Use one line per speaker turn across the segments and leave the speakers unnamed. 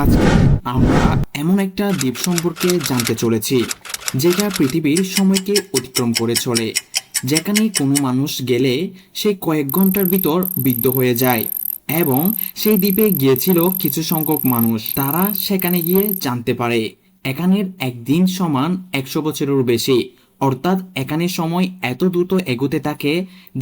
আজকে আমরা এমন একটা দ্বীপ সম্পর্কে জানতে চলেছি যেটা পৃথিবীর সময়কে অতিক্রম করে চলে, যেখানে কোনো মানুষ গেলে সে কয়েক ঘন্টার ভিতর বিদ্ধ হয়ে যায়। এবং সেই দ্বীপে গিয়েছিল কিছু সংখ্যক মানুষ, তারা সেখানে গিয়ে জানতে পারে এখানের একদিন সমান 100 বছরেরও বেশি। অর্থাৎ এখানে সময় এত দ্রুত এগোতে থাকে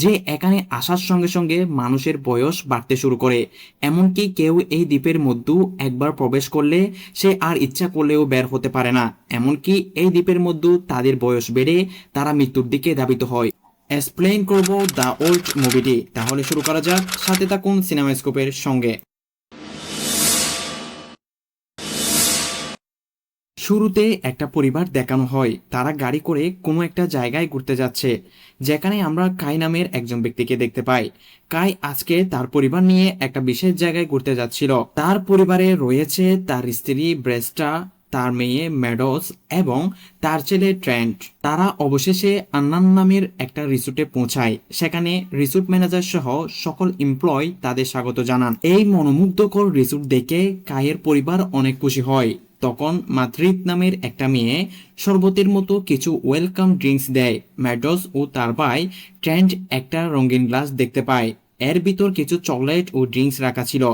যে এখানে আসার সঙ্গে সঙ্গে মানুষের বয়স বাড়তে শুরু করে। এমনকি কেউ এই দ্বীপের মধ্যেও একবার প্রবেশ করলে সে আর ইচ্ছা করলেও বের হতে পারে না। এমনকি এই দ্বীপের মধ্যেও তাদের বয়স বেড়ে তারা মৃত্যুর দিকে ধাবিত হয়। এক্সপ্লেইন করব দ্য ওল্ড মুভিটি। তাহলে শুরু করা যাক, সাথে থাকুন সিনেমাস্কোপের সঙ্গে। শুরুতে একটা পরিবার দেখানো হয়, তারা গাড়ি করে কোনো একটা জায়গায় ঘুরতে যাচ্ছে, যেখানে আমরা কাই নামের একজন ব্যক্তিকে দেখতে পাই। কাই আজকে তার পরিবার নিয়ে একটা বিশেষ জায়গায় ঘুরতে যাচ্ছিল। তার পরিবারে রয়েছে তার স্ত্রী ব্রেস্টা, তার মেয়ে ম্যাডোস এবং তার ছেলে ট্রেন্ট। তারা অবশেষে আন্নান নামের একটা রিসোর্টে পৌঁছায়। সেখানে রিসোর্ট ম্যানেজার সহ সকল এমপ্লয় তাদের স্বাগত জানান। এই মনোমুগ্ধকর রিসোর্ট দেখে কাইয়ের পরিবার অনেক খুশি হয়। তখন মাদ্রিদ নামের একটা মেয়ে শরবতের মতো কিছু ওয়েলকাম ড্রিঙ্কস দেয়। ম্যাডোস ও তার ভাই ট্রেন্ট একটা রঙিন গ্লাস দেখতে পায়, এর ভিতর কিছু চকলেট ও ড্রিঙ্কস রাখা ছিল।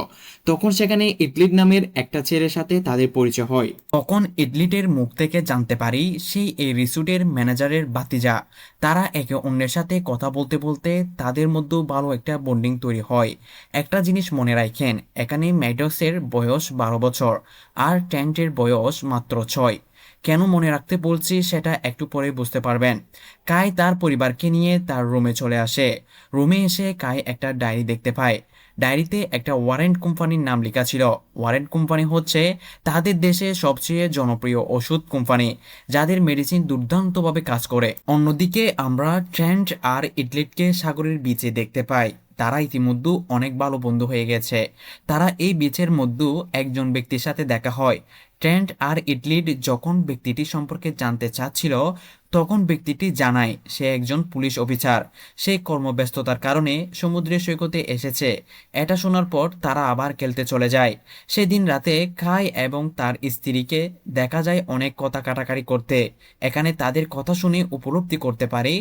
তখন সেখানে ইডলিট নামের একটা ছেলের সাথে তাদের পরিচয় হয়। তখন ইডলিটের মুখ থেকে জানতে পারি সেই এই রিসোর্টের ম্যানেজারের ভাতিজা। তারা একে অন্যের সাথে কথা বলতে বলতে তাদের মধ্যে ভালো একটা বন্ডিং তৈরি হয়। একটা জিনিস মনে রাখেন, এখানে ম্যাডোসের বয়স 12 বছর আর ট্রেন্টের বয়স মাত্র 6। কেন মনে রাখতে বলছি সেটা একটু পরে বুঝতে পারবেন। কাই তার পরিবারকে নিয়ে তার রুমে চলে আসে। রুমে এসে কাই একটা ডায়েরি দেখতে পায়। ডায়েরিতে একটা ওয়ারেন্ট কোম্পানির নাম লেখা ছিল। ওয়ারেন্ট কোম্পানি হচ্ছে তাদের দেশে সবচেয়ে জনপ্রিয় ওষুধ কোম্পানি, যাদের মেডিসিন দুর্দান্তভাবে কাজ করে। অন্যদিকে আমরা ট্রেন্ট আর ইডলিটকে সাগরের বিচে দেখতে পাই। তারা ইতিমধ্যে অনেক ভালো বন্ধু হয়ে গেছে। তারা এই বিচের মধ্যেও একজন ব্যক্তির সাথে দেখা হয়। ট্রেন্ট আর ইডলিট যখন ব্যক্তিটি সম্পর্কে জানতে চাচ্ছিল, তখন ব্যক্তিটি জানায় সে একজন পুলিশ অফিসার। সে কর্মব্যস্ততার কারণে সমুদ্রের সৈকতে এসেছে। এটা শোনার পর তারা আবার খেলতে চলে যায়। সেদিন রাতে কাই এবং তার স্ত্রীকে দেখা যায় অনেক কথা কাটাকাটি করতে। এখানে তাদের কথা শুনে উপলব্ধি করতে পারে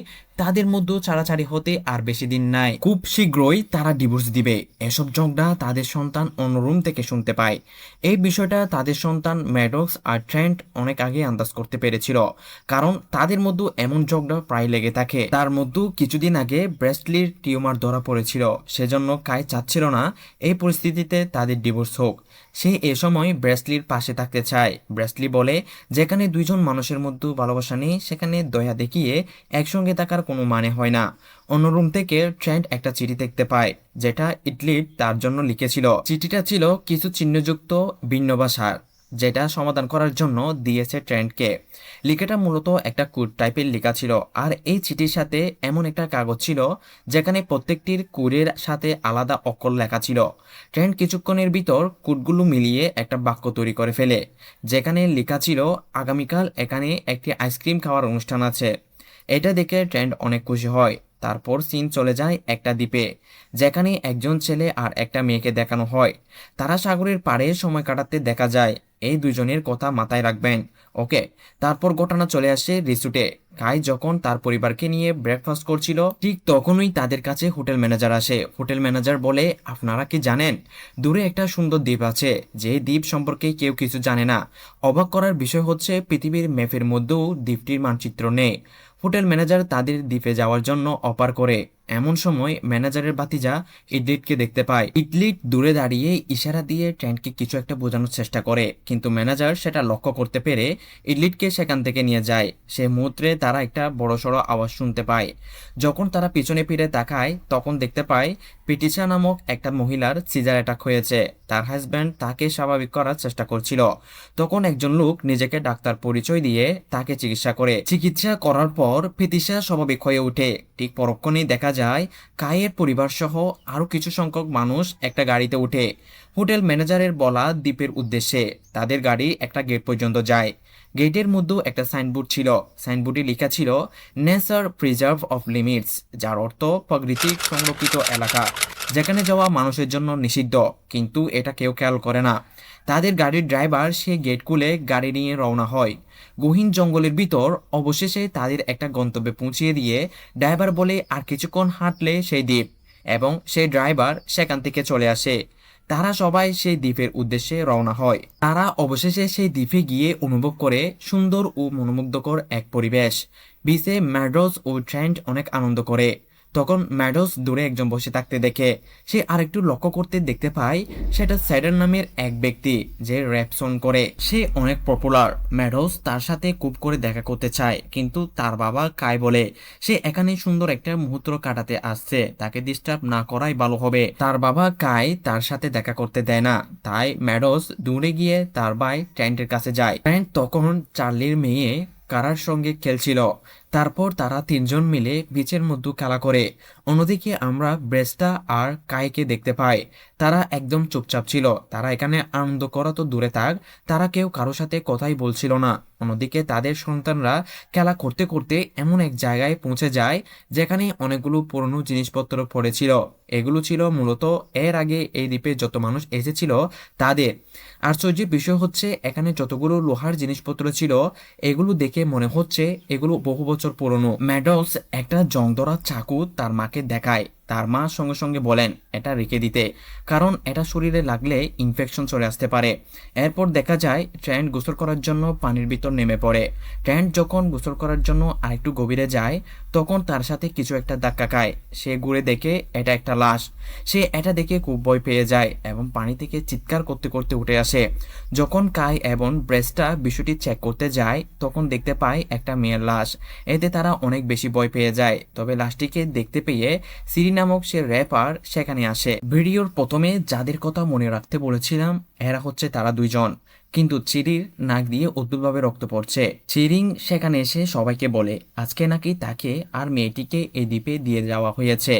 তাদের মধ্যে ছাড়াছাড়ি হতে আর বেশি দিন নাই। খুব শীঘ্রই তারা ডিভোর্স দিবে। এসব ঝগড়া তাদের সন্তান অন্য রুম থেকে শুনতে পায়। এই বিষয়টা তাদের সন্তান ম্যাডক্স আর ট্রেন্ট অনেক আগে আন্দাজ করতে পেরেছিল, কারণ তাদের মধ্যে এমন ঝগড়া প্রায় লেগে থাকে। তার মধ্যে কিছুদিন আগে ব্রেস্টলির টিউমার ধরা পড়েছিল, সেজন্য কাই চাচ্ছিল না এই পরিস্থিতিতে তাদের ডিভোর্স হোক। সে এ সময় ব্রেস্টলির পাশে থাকতে চায়। ব্রেস্টলি বলে, যেখানে দুইজন মানুষের মধ্যে ভালোবাসা নেই সেখানে দয়া দেখিয়ে একসঙ্গে থাকার কোনো মানে হয় না। অন্য রুম থেকে ট্রেন্ট একটা চিঠি দেখতে পায়, যেটা ইডলিট তার জন্য লিখেছিল। চিঠিটা ছিল কিছু চিহ্নযুক্ত ভিন্ন ভাষার, যেটা সমাধান করার জন্য দিয়েছে ট্রেন্টকে। লেখাটা মূলত একটা কোড টাইপের লেখা ছিল, আর এই চিঠির সাথে এমন একটা কাগজ ছিল যেখানে প্রত্যেকটির কোডের সাথে আলাদা অক্ষর লেখা ছিল। ট্রেন্ট কিছুক্ষণের ভিতর কোডগুলো মিলিয়ে একটা বাক্য তৈরি করে ফেলে, যেখানে লেখা ছিল আগামীকাল এখানে একটি আইসক্রিম খাওয়ার অনুষ্ঠান আছে। এটা দেখে ট্রেন্ট অনেক খুশি হয়। তারপর সিন চলে যায় একটা দ্বীপে, যেখানে একজন ছেলে আর একটা মেয়েকে দেখানো হয়। তারা সাগরের পাড়ে সময় কাটাতে দেখা যায়। এই দুজনের কথা মাথায় রাখবেন, ওকে। তারপর ঘটনা চলে আসে রিসোর্টে। কাই যখন তার পরিবারকে নিয়ে ব্রেকফাস্ট করছিল, ঠিক তখনই তাদের কাছে হোটেল ম্যানেজার আসে। হোটেল ম্যানেজার বলে, আপনারা কি জানেন দূরে একটা সুন্দর দ্বীপ আছে, যে দ্বীপ সম্পর্কে কেউ কিছু জানে না। অবাক করার বিষয় হচ্ছে পৃথিবীর ম্যাপের মধ্যেও দ্বীপটির মানচিত্র নেই। হোটেল ম্যানেজার তাদের দ্বীপে যাওয়ার জন্য অফার করে। এমন সময় ম্যানেজারের ভাতিজা ইডলিটকে দেখতে পায়। ইডলিট দূরে দাঁড়িয়ে ইশারা দিয়ে ট্রেন্টকে কিছু একটা বোঝানোর চেষ্টা করে, কিন্তু ম্যানেজার সেটা লক্ষ্য করতে পেরে ইডলিটকে সেখান থেকে নিয়ে যায়। সে মুহূর্তে তারা একটা বড়সড় আওয়াজ শুনতে পায়। যখন তারা পিছনে ফিরে তাকায়, তখন দেখতে পায় পিটিসা নামক একটা মহিলার সিজার অ্যাটাক হয়েছে। তার হাজব্যান্ড তাকে স্বাভাবিক করার চেষ্টা করছিল। তখন একজন লোক নিজেকে ডাক্তার পরিচয় দিয়ে তাকে চিকিৎসা করে। চিকিৎসা করার পর পিটিসা স্বাভাবিক হয়ে ওঠে। ঠিক পরক্ষণেই দেখা যায় কায়ের পরিবার সহ আরো কিছু সংখ্যক মানুষ একটা গাড়িতে উঠে হোটেল ম্যানেজারের বলা দ্বীপের উদ্দেশ্যে। তাদের গাড়ি একটা গেট পর্যন্ত যায়। গেটের মধ্যেও একটা সাইনবোর্ড ছিল। সাইনবোর্ডে লেখা ছিল নেচার প্রিজার্ভ অফ লিমিটস, যার অর্থ প্রাকৃতিক সংরক্ষিত এলাকা, যেখানে যাওয়া মানুষের জন্য নিষিদ্ধ। কিন্তু এটা কেউ খেয়াল করে না। তাদের গাড়ির ড্রাইভার সে গেট খুলে গাড়ি নিয়ে রওনা হয় গহীন জঙ্গলের ভিতর। অবশেষে তাদের একটা গন্তব্যে পৌঁছিয়ে দিয়ে ড্রাইভার বলে আর কিছুক্ষণ হাঁটলে সেই দ্বীপ, এবং সেই ড্রাইভার সেখান থেকে চলে আসে। তারা সবাই সেই দ্বীপের উদ্দেশ্যে রওনা হয়। তারা অবশেষে সেই দ্বীপে গিয়ে অনুভব করে সুন্দর ও মনোমুগ্ধকর এক পরিবেশ। বিচে ম্যাডোস ও ট্রেন্ট অনেক আনন্দ করে। তখন ম্যাডোস দূরে একজন বসে থাকতে দেখে। সে আরেকটু লক্ষ্য করতে দেখতে পায় সেটা স্যাডার নামের এক ব্যক্তি, যে র্যাপ সং করে। সে অনেক পপুলার। ম্যাডোস তার সাথে খুব করে দেখা করতে চায়, কিন্তু তার বাবা কাই বলে সে এখানে সুন্দর একটা মুহূর্ত কাটাতে আসছে, তাকে ডিস্টার্ব না করাই ভালো হবে। তার বাবা কাই তার সাথে দেখা করতে দেয় না, তাই ম্যাডোস দূরে গিয়ে তার ভাই ট্রেন্টের কাছে যায়। ট্রেন্ট তখন চার্লির মেয়ে কারার সঙ্গে খেলছিল। তারপর তারা তিনজন মিলে বিচের মধ্যে খেলা করে। অন্যদিকে আমরা ব্রেস্টা আর কাইকে দেখতে পাই। তারা একদম চুপচাপ ছিল। তারা এখানে আনন্দ করা তো দূরে থাক, তারা কেউ কারোর সাথে কথাই বলছিল না। অন্যদিকে তাদের সন্তানরা খেলা করতে করতে এমন এক জায়গায় পৌঁছে যায় যেখানে অনেকগুলো পুরনো জিনিসপত্র পড়েছিল। এগুলো ছিল মূলত এর আগে এই দ্বীপে যত মানুষ এসেছিল তাদের। আশ্চর্যের বিষয় হচ্ছে এখানে যতগুলো লোহার জিনিসপত্র ছিল এগুলো দেখে মনে হচ্ছে এগুলো বহু বছর পুরনো। ম্যাডলস একটা জং ধরা চাকু তার মাকে দেখায়। তার মা সঙ্গে সঙ্গে বলেন এটা রেখে দিতে, কারণ এটা শরীরে লাগলে ইনফেকশন চলে আসতে পারে। এরপর দেখা যায় ট্রেন্ট গোসল করার জন্য পানির ভিতর নেমে পড়ে। ট্রেন্ট যখন গোসল করার জন্য আরেকটু গভীরে যায় তখন তার সাথে কিছু একটা ধাক্কা খায়। সে ঘুরে দেখে এটা একটা লাশ। সে এটা দেখে খুব ভয় পেয়ে যায় এবং পানি থেকে চিৎকার করতে করতে উঠে আসে। যখন কাই এবং ব্রেস্টা বিষয়টি চেক করতে যায় তখন দেখতে পায় একটা মেয়ের লাশ। এতে তারা অনেক বেশি ভয় পেয়ে যায়। তবে লাশটিকে দেখতে পেয়ে সিরি নামক সে র্যাপার সেখানে আসে। ভিডিওর প্রথমে যাদের কথা মনে রাখতে বলেছিলাম এরা হচ্ছে তারা দুইজন, কিন্তু চিরির নাক দিয়ে অদ্ভুতভাবে রক্ত পড়ছে। চিরিং সেখানে এসে সবাইকে বলে আজকে নাকি তাকে আর মেয়েটিকে এই দ্বীপে দিয়ে যাওয়া হয়েছে।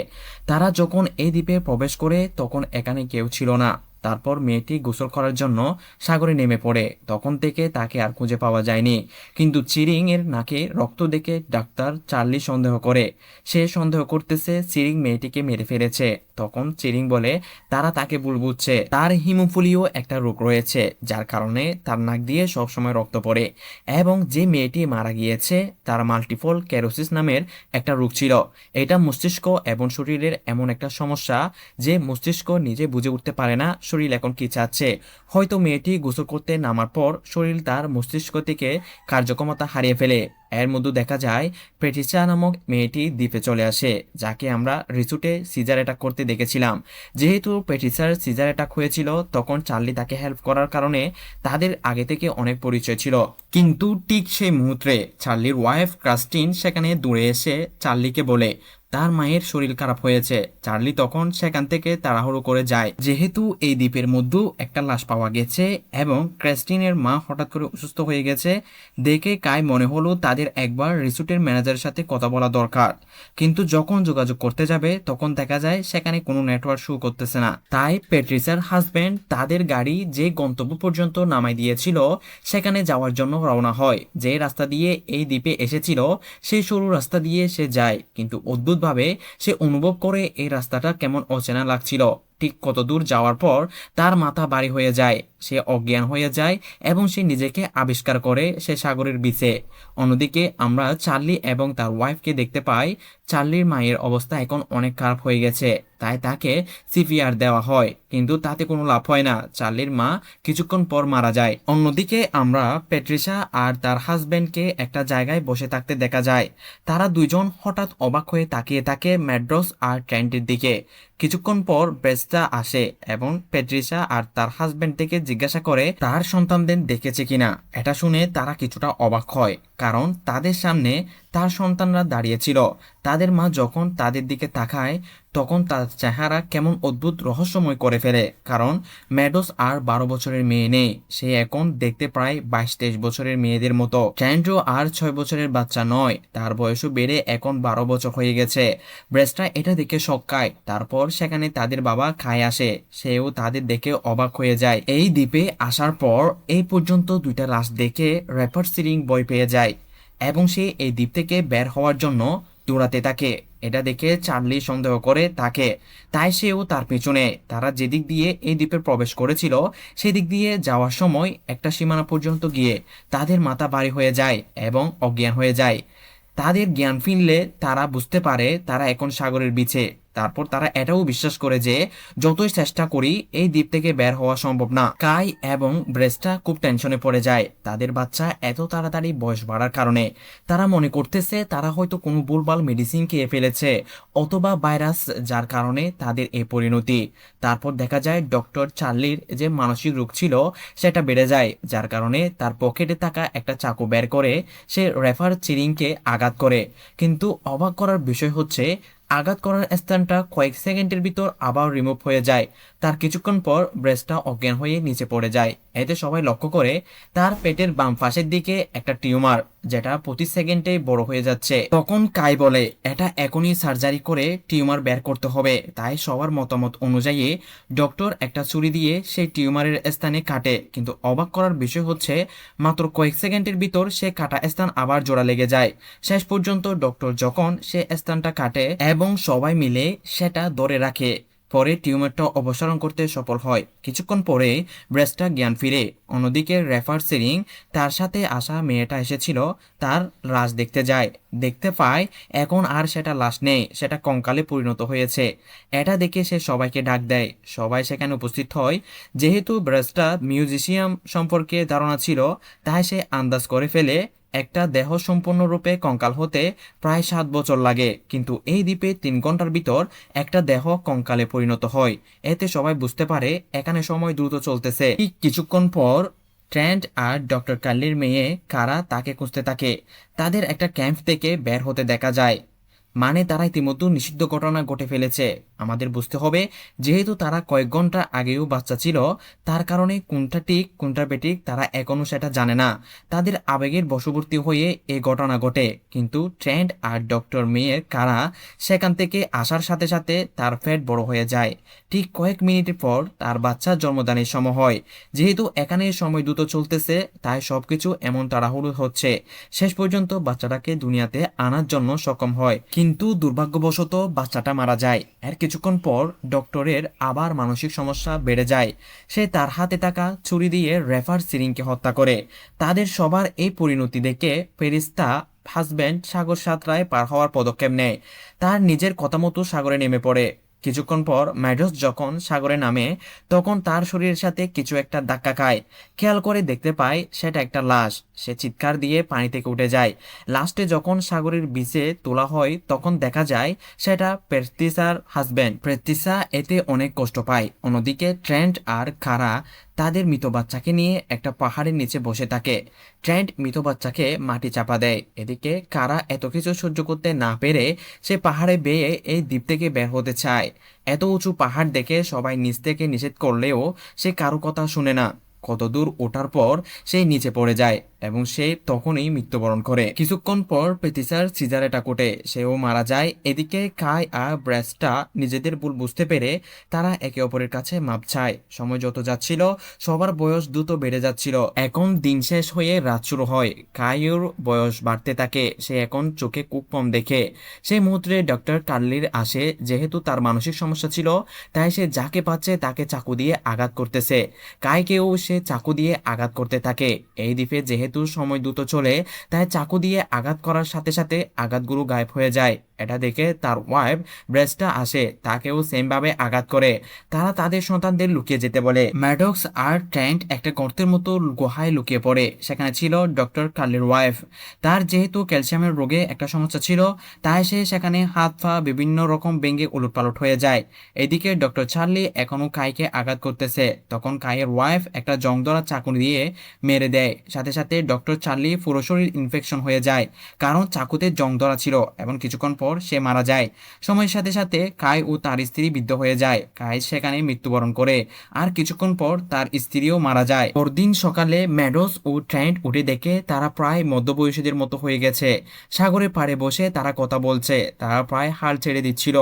তারা যখন এই দ্বীপে প্রবেশ করে তখন এখানে কেউ ছিল না। তারপর মেয়েটি গোসল করার জন্য সাগরে নেমে পড়ে। তখন থেকে তাকে আর খুঁজে পাওয়া যায়নি। কিন্তু চিরিং এর নাকে রক্ত দেখে ডাক্তার চার্লি সন্দেহ করে। সে সন্দেহ করতেছে চিরিং মেয়েটিকে মেরে ফেলেছে। তখন চিরিং বলে তারা তাকে ভুল বুঝছে, তার হিমোফিলিও একটা রোগ রয়েছে যার কারণে তার নাক দিয়ে সবসময় রক্ত পড়ে, এবং যে মেয়েটি মারা গিয়েছে তার মাল্টিপল ক্যারোসিস নামের একটা রোগ ছিল। এটা মস্তিষ্ক এবং শরীরের এমন একটা সমস্যা যে মস্তিষ্ক নিজে বুঝে উঠতে পারে না শরীর এখন কি চাচ্ছে। হয়তো মেয়েটি গোসল করতে নামার পর শরীর তার মস্তিষ্ক থেকে কার্যক্ষমতা হারিয়ে ফেলে। এর মধ্যে দেখা যায় প্যাট্রিসিয়া নামক মেয়েটি দ্বীপে চলে আসে, যাকে আমরা রিসোর্টে সিজার অ্যাটাক করতে দেখেছিলাম। যেহেতু প্যাট্রিসিয়ার সিজার অ্যাটাক হয়েছিল তখন চার্লি তাকে হেল্প করার কারণে তাদের আগে থেকে অনেক পরিচয় ছিল। কিন্তু ঠিক সেই মুহূর্তে চার্লির ওয়াইফ ক্রাস্টিন সেখানে দৌড়ে এসে চার্লিকে বলে তার মায়ের শরীর খারাপ হয়েছে। চার্লি তখন সেখান থেকে তাড়াহুড়ো করে যায়, যেহেতু এই দ্বীপের মধ্যেও একটা লাশ পাওয়া গেছে এবং ক্রিস্টিনের মা হঠাৎ করে অসুস্থ হয়ে গেছে দেখে কাই মনে হলো তাদের একবার রিসোর্টের ম্যানেজারের সাথে কথা বলা দরকার। কিন্তু যখন যোগাযোগ করতে যাবে তখন দেখা যায় সেখানে কোনো নেটওয়ার্ক শো করতেছে না। তাই প্যাট্রিসার হাজবেন্ড তাদের গাড়ি যে গন্তব্য পর্যন্ত নামাই দিয়েছিল সেখানে যাওয়ার জন্য রওনা হয়। যে রাস্তা দিয়ে এই দ্বীপে এসেছিল সেই সরু রাস্তা দিয়ে সে যায়, কিন্তু অদ্ভুতভাবে সে অনুভব করে এই রাস্তাটা কেমন অচেনা লাগছিল। ঠিক কত দূর যাওয়ার পর তার মাথা ভারী হয়ে যায়, সে অজ্ঞান হয়ে যায় এবং সে নিজেকে আবিষ্কার করে সে সাগরের বিচে। অন্যদিকে আমরা চার্লি এবং তার ওয়াইফকে দেখতে পাই। চার্লির মায়ের অবস্থা এখন অনেক খারাপ হয়ে গেছে, তাই তাকে সিপিআর দেওয়া হয়, কিন্তু তাতে কোনো লাভ হয় না। চার্লির মা কিছুক্ষণ পর মারা যায়। অন্যদিকে আমরা প্যাট্রিসা আর তার হাজবেন্ডকে একটা জায়গায় বসে থাকতে দেখা যায়। তারা দুইজন হঠাৎ অবাক হয়ে তাকিয়ে থাকে ম্যাড্রস আর ট্রেন্টের দিকে। কিছুক্ষণ পর ব্রেস্টা আসে এবং প্যাট্রিসা আর তার হাজবেন্ড থেকে জিজ্ঞাসা করে তার সন্তানদের দেখেছে কিনা। এটা শুনে তারা কিছুটা অবাক হয়, কারণ তাদের সামনে তার সন্তানরা দাঁড়িয়েছিল। তাদের মা যখন তাদের দিকে তাকায় তখন তার চেহারা কেমন অদ্ভুত রহস্যময় করে ফেলে, কারণ ম্যাডোস আর 12 বছরের মেয়ে নেই, সে এখন দেখতে প্রায় 22-23 বছরের মেয়েদের মতো। ট্যান্ড্রো আর 6 বছরের বাচ্চা নয়, তার বয়সও বেড়ে এখন 12 বছর হয়ে গেছে। ব্রেস্টা এটা দেখে শক খায়। তারপর সেখানে তাদের বাবা খায় আসে, সেও তাদের দেখে অবাক হয়ে যায়। এই দ্বীপে আসার পর এই পর্যন্ত দুইটা লাশ দেখে র্যাপার সিরিং ভয় পেয়ে যায় এবং সে এই দ্বীপ থেকে বের হওয়ার জন্য দৌড়াতে থাকে। এটা দেখে চার্লি সন্দেহ করে তাকে, তাই সেও তার পেছনে। তারা যেদিক দিয়ে এই দ্বীপে প্রবেশ করেছিল সেদিক দিয়ে যাওয়ার সময় একটা সীমানা পর্যন্ত গিয়ে তাদের মাথা ভারী হয়ে যায় এবং অজ্ঞান হয়ে যায়। তাদের জ্ঞান ফিরলে তারা বুঝতে পারে তারা এখন সাগরের বিচে। তারপর তারা এটাও বিশ্বাস করে যে যতই চেষ্টা করি এই দ্বীপ থেকে বের হওয়া সম্ভব না। কাই এবং ব্রেস্টা খুব টেনশনে পড়ে যায়। তাদের বাচ্চা এত তাড়াতাড়ি বয়স বাড়ার কারণে তারা মনে করতেছে তারা হয়তো কোনো ভুলভাল মেডিসিন খেয়ে ফেলেছে অথবা ভাইরাস, যার কারণে তাদের এই পরিণতি। তারপর দেখা যায় ডক্টর চার্লির যে মানসিক রোগ ছিল সেটা বেড়ে যায়, যার কারণে তার পকেটে থাকা একটা চাকু বের করে সে রেফার চিরিংকে আঘাত করে। কিন্তু অবাক করার বিষয় হচ্ছে আঘাত করার স্থানটা কয়েক সেকেন্ডের ভিতর আবার রিমুভ হয়ে যায়। তার কিছুক্ষণ পর ব্রেস্টটা অজ্ঞান হয়ে নিচে পড়ে যায়। এতে সবাই লক্ষ্য করে তার পেটের বাম পাশের দিকে একটা টিউমার, যেটা প্রতি সেকেন্ডে বড় হয়ে যাচ্ছে। তখন কাই বলে এটা এখনই সার্জারি করে টিউমার বের করতে হবে। তাই সবার মতামত অনুযায়ী ডক্টর একটা ছুরি দিয়ে সেই টিউমারের স্থানে কাটে। কিন্তু অবাক করার বিষয় হচ্ছে মাত্র কয়েক সেকেন্ডের ভিতর সে কাটা স্থান আবার জোড়া লেগে যায়। শেষ পর্যন্ত ডক্টর যখন সে স্থানটা কাটে এবং সবাই মিলে সেটা ধরে রাখে, পরে টিউমারটা অপসারণ করতে সফল হয়। কিছুক্ষণ পরে ব্রেস্টটা জ্ঞান ফিরে। অন্যদিকে রেফার সিরিং তার সাথে আসা মেয়েটা এসেছিল তার লাশ দেখতে যায়, দেখতে পায় এখন আর সেটা লাশ নেই, সেটা কঙ্কালে পরিণত হয়েছে। এটা দেখে সে সবাইকে ডাক দেয়, সবাই সেখানে উপস্থিত হয়। যেহেতু ব্রেস্টটা মিউজিশিয়াম সম্পর্কে ধারণা ছিল তাই সে আন্দাজ করে ফেলে একটা দেহ সম্পূর্ণরূপে কঙ্কাল হতে প্রায় 7 বছর লাগে, কিন্তু এই দ্বীপে 3 ঘন্টার ভিতর একটা দেহ কঙ্কালে পরিণত হয়। এতে সবাই বুঝতে পারে এখানে সময় দ্রুত চলতেছে। ঠিক কিছুক্ষণ পর ট্রেন্ট আর ডক্টর কার্লির মেয়ে কারা তাকে খুঁজতে থাকে। তাদের একটা ক্যাম্প থেকে বের হতে দেখা যায়, মানে তারা ইতিমধ্যে নিষিদ্ধ ঘটনা ঘটে ফেলেছে। আমাদের বুঝতে হবে যেহেতু তারা কয়েক ঘন্টা আগেও বাচ্চা ছিল, তার কারণে কোনটা ঠিক কোনটা বেঠিক তারা এখনো সেটা জানে না। তাদের আবেগের বশবর্তী হয়ে এই ঘটনা ঘটে। কিন্তু ট্রেন্ট আর ডক্টর মেয়ের কারা সেখান থেকে আসার সাথে সাথে তার পেট বড় হয়ে যায়। ঠিক কয়েক মিনিট পর তার বাচ্চার জন্মদানের সময় হয়। যেহেতু এখানে সময় দ্রুত চলতেছে তাই সবকিছু এমন তাড়াহুড়ো হচ্ছে। শেষ পর্যন্ত বাচ্চাটাকে দুনিয়াতে আনার জন্য সক্ষম হয়, কিন্তু দুর্ভাগ্যবশত বাচ্চাটা মারা যায়। এর কিছুক্ষণ পর ডক্টরের আবার মানসিক সমস্যা বেড়ে যায়। সে তার হাতে থাকা ছুরি দিয়ে রেফার সিরিংকে হত্যা করে। তাদের সবার এই পরিণতি দেখে ফেরিস্তা হাজব্যান্ড সাগর সাঁতরায় পার হওয়ার পদক্ষেপ নেয়। তার নিজের কথা মতো সাগরে নেমে পড়ে। কিছুক্ষণ পর ম্যাডস যখন সাগরে নামে তখন তার শরীরের সাথে কিছু একটা ধাক্কা খায়। খেয়াল করে দেখতে পায় সেটা একটা লাশ। সে চিৎকার দিয়ে পানি থেকে উঠে যায়। লাস্টে যখন সাগরের বিচে তোলা হয় তখন দেখা যায় সেটা প্রেস্টিসার হাজব্যান্ড। প্রেস্টিসা এতে অনেক কষ্ট পায়। অন্যদিকে ট্রেন্ট আর কারা তাদের মৃত বাচ্চাকে নিয়ে একটা পাহাড়ের নিচে বসে থাকে। ট্রেন্ট মৃত বাচ্চাকে মাটি চাপা দেয়। এদিকে কারা এত কিছু সহ্য করতে না পেরে সে পাহাড়ে বেয়ে এই দ্বীপ থেকে বের হতে চায়। এত উঁচু পাহাড় দেখে সবাই নিচ থেকে নিষেধ করলেও সে কারো কথা শুনে না। কত দূর ওঠার পর সে নিচে পড়ে যায় এবং সে তখনই মৃত্যুবরণ করে। কিছুক্ষণ পর পেতিসার সিজারেটা কোটে, সেও মারা যায়। এদিকে কাই আর ব্রেস্টা নিজেদের ভুল বুঝতে পেরে তারা একে অপরের কাছে মাপ চায়। সময় যত যাচ্ছিল সবার বয়স দ্রুত বেড়ে যাচ্ছিল। এখন দিন শেষ হয়ে রাত শুরু হয়। কাইর বয়স বাড়তে থাকে। সে এখন চোখে খুব কম দেখে। সেই মুহূর্তে ডক্টর কার্লির আসে। যেহেতু তার মানসিক সমস্যা ছিল তাই সে যাকে পাচ্ছে তাকে চাকু দিয়ে আঘাত করতেছে। কাইকেও সে চাকু দিয়ে আঘাত করতে থাকে। এই দ্বীপে যেহেতু সময় দ্রুত চলে তাই চাকু দিয়ে আঘাত করার সাথে সাথে আঘাতগুলো গায়েব হয়ে যায়। এটা দেখে তার ওয়াইফ ব্রেস্টা আসে, তাকেও সেম ভাবে আঘাত করে। তারা তাদের সন্তানদের লুকিয়ে যেতে বলে। ম্যাডক্স আর ট্রেন্ট একটা গর্তের মতো গুহায় লুকিয়ে পড়ে। সেখানে ছিল ডক্টর কার্লির ওয়াইফ। তার যেহেতু ক্যালসিয়ামের রোগে একটা সমস্যা ছিল তাই সে সেখানে হাত পা বিভিন্ন রকম ভেঙে উলটপালট হয়ে যায়। এদিকে ডক্টর চার্লি এখনো কাইকে আঘাত করতেছে। তখন কাইয়ের ওয়াইফ একটা জং ধরা চাকু দিয়ে মেরে দেয়। সাথে সাথে ডক্টর চার্লি পুরো শরীর ইনফেকশন হয়ে যায়, কারণ চাকুতে জং ধরা ছিল। এবং কিছুক্ষণ পর সে মারা যায়। সময়ের সাথে সাথে কাই ও তার স্ত্রী বৃদ্ধ হয়ে যায়। কাই সেখানে মৃত্যুবরণ করে। আর কিছুক্ষণ পর তার স্ত্রীও মারা যায়। পরদিন সকালে ম্যাডস ও ট্রেন্ট উঠে দেখে তারা প্রায় মধ্যবয়সীদের মতো হয়ে গেছে। সাগরের পাড়ে বসে তারা কথা বলছে। তারা প্রায় হাল ছেড়ে দিচ্ছিল।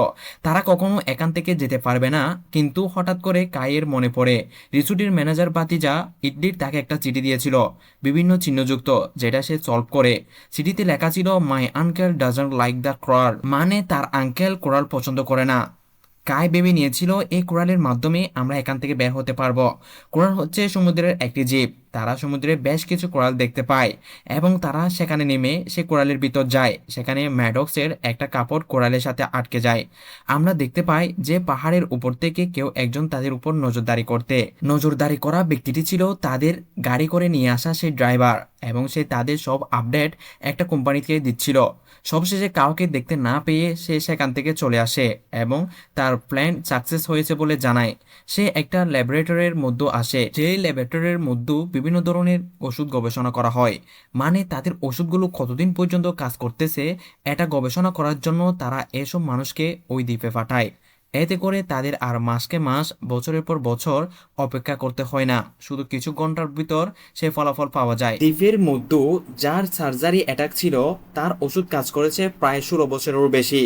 তারা কখনো এখান থেকে যেতে পারবে না। কিন্তু হঠাৎ করে কাইয়ের মনে পড়ে রিসুটির ম্যানেজার বাতিজা ইডলির তাকে একটা চিঠি দিয়েছিল বিভিন্ন চিহ্নযুক্ত, যেটা সে সলভ করে। চিঠিতে লেখা ছিল my uncle doesn't like the crier. মানে তার আঙ্কেল কোরাল পছন্দ করে না। কাই ভেবে নিয়েছিল এই কোরালের মাধ্যমে আমরা এখান থেকে বের হতে পারবো। কোরাল হচ্ছে সমুদ্রের একটি জীব। তারা সমুদ্রে বেশ কিছু কোরাল দেখতে পায় এবং তারা সেখানে নেমে সে কোরালের ভিতর যায়। সেখানে ম্যাডক্সের একটা কাপড় কোরালের সাথে আটকে যায়। আমরা দেখতে পাই যে পাহাড়ের উপর থেকে কেউ একজন তাদের উপর নজরদারি করা ব্যক্তিটি ছিল তাদের গাড়ি করে নিয়ে আসা সেই ড্রাইভার, এবং সে তাদের সব আপডেট একটা কোম্পানিকে দিচ্ছিল। সবশেষে কাউকে দেখতে না পেয়ে সে সেখান থেকে চলে আসে এবং তার প্ল্যান সাকসেস হয়েছে বলে জানায়। সে একটা ল্যাবরেটরির মধ্যে আসে, যে ল্যাবরেটরির মধ্যে বিভিন্ন ধরনের ওষুধ গবেষণা করা হয়। মানে তাদের ওষুধগুলো কতদিন পর্যন্ত কাজ করতেছে এটা গবেষণা করার জন্য তারা এসব মানুষকে ওই দ্বীপে পাঠায়। এতে করে তাদের আর মাসকে মাস বছরের পর বছর অপেক্ষা করতে হয় না, শুধু কিছু ঘন্টার ভিতর সে ফলাফল পাওয়া যায়। দ্বীপের মধ্যে যার সার্জারি অ্যাটাক ছিল তার ওষুধ কাজ করেছে প্রায় 16 বছরেরও বেশি।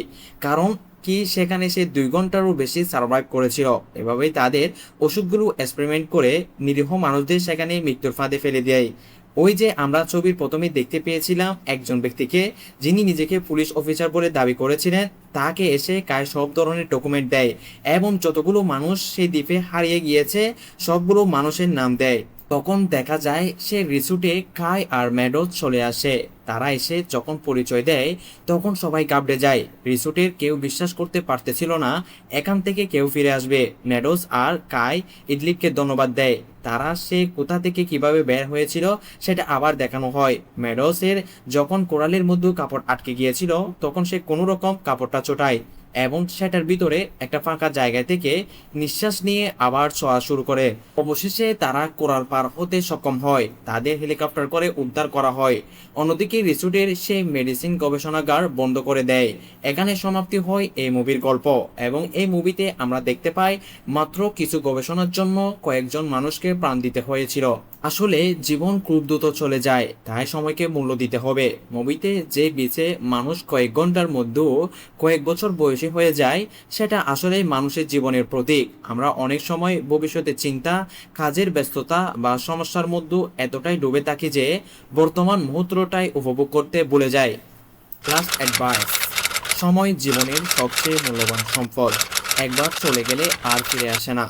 কারণ কি সেখানে সে 2 ঘন্টারও বেশি সার্ভাইভ করেছিল। এভাবেই তাদের ওষুধগুলো এক্সপেরিমেন্ট করে নিরীহ মানুষদের সেখানে মৃত্যুর ফাঁদে ফেলে দেয়। ওই যে আমরা ছবির প্রথমে দেখতে পেয়েছিলাম একজন ব্যক্তিকে, যিনি নিজেকে পুলিশ অফিসার বলে দাবি করেছিলেন, তাকে এসে কায় সব ধরনের ডকুমেন্ট দেয় এবং যতগুলো মানুষ সেই দ্বীপে হারিয়ে গিয়েছে সবগুলো মানুষের নাম দেয়। তখন দেখা যায় সে রিসোর্টে কাই আর ম্যাডোস চলে আসে। তারা এসে যখন পরিচয় দেয় তখন সবাই ঘাবড়ে যায়। রিসোর্টের কেউ বিশ্বাস করতে পারতেছিল না এখান থেকে কেউ ফিরে আসবে। ম্যাডোস আর কাই ইডলিপকে ধন্যবাদ দেয়। তারা সে কোথা থেকে কিভাবে বের হয়েছিল সেটা আবার দেখানো হয়। ম্যাডোসের যখন কোরালের মধ্যে কাপড় আটকে গিয়েছিল তখন সে কোনো রকম কাপড়টা ছোটায় এবং সেটার ভিতরে একটা ফাঁকা জায়গা থেকে নিঃশ্বাস নিয়ে আবার ছোঁয়া শুরু করে। অবশেষে তারা কোরাল পার হতে সক্ষম হয়। তাদের হেলিকপ্টার করে উদ্ধার করা হয়। অন্যদিকে রিসোর্টের সেই মেডিসিন গবেষণাগার বন্ধ করে দেয়। এখানে সমাপ্তি হয় এই মুভির গল্প, এবং এই মুভিতে আমরা দেখতে পাই মাত্র কিছু গবেষণার জন্য কয়েকজন মানুষকে প্রাণ দিতে হয়েছিল। আসলে জীবন খুব দ্রুত চলে যায়, তাই সময়কে মূল্য দিতে হবে। মুভিতে যে বিচে মানুষ কয়েক ঘন্টার মধ্যেও কয়েক বছর বয়সী হয়ে যায় সেটা আসলে মানুষের জীবনের প্রতীক। আমরা অনেক সময় ভবিষ্যতের চিন্তা, কাজের ব্যস্ততা বা সমস্যার মধ্যে এতটাই ডুবে থাকি যে বর্তমান মুহূর্তটাই উপভোগ করতে ভুলে যাই। লাস্ট অ্যাডভাইস: সময় জীবনের সবচেয়ে মূল্যবান সম্পদ। একবার চলে গেলে আর ফিরে আসে না।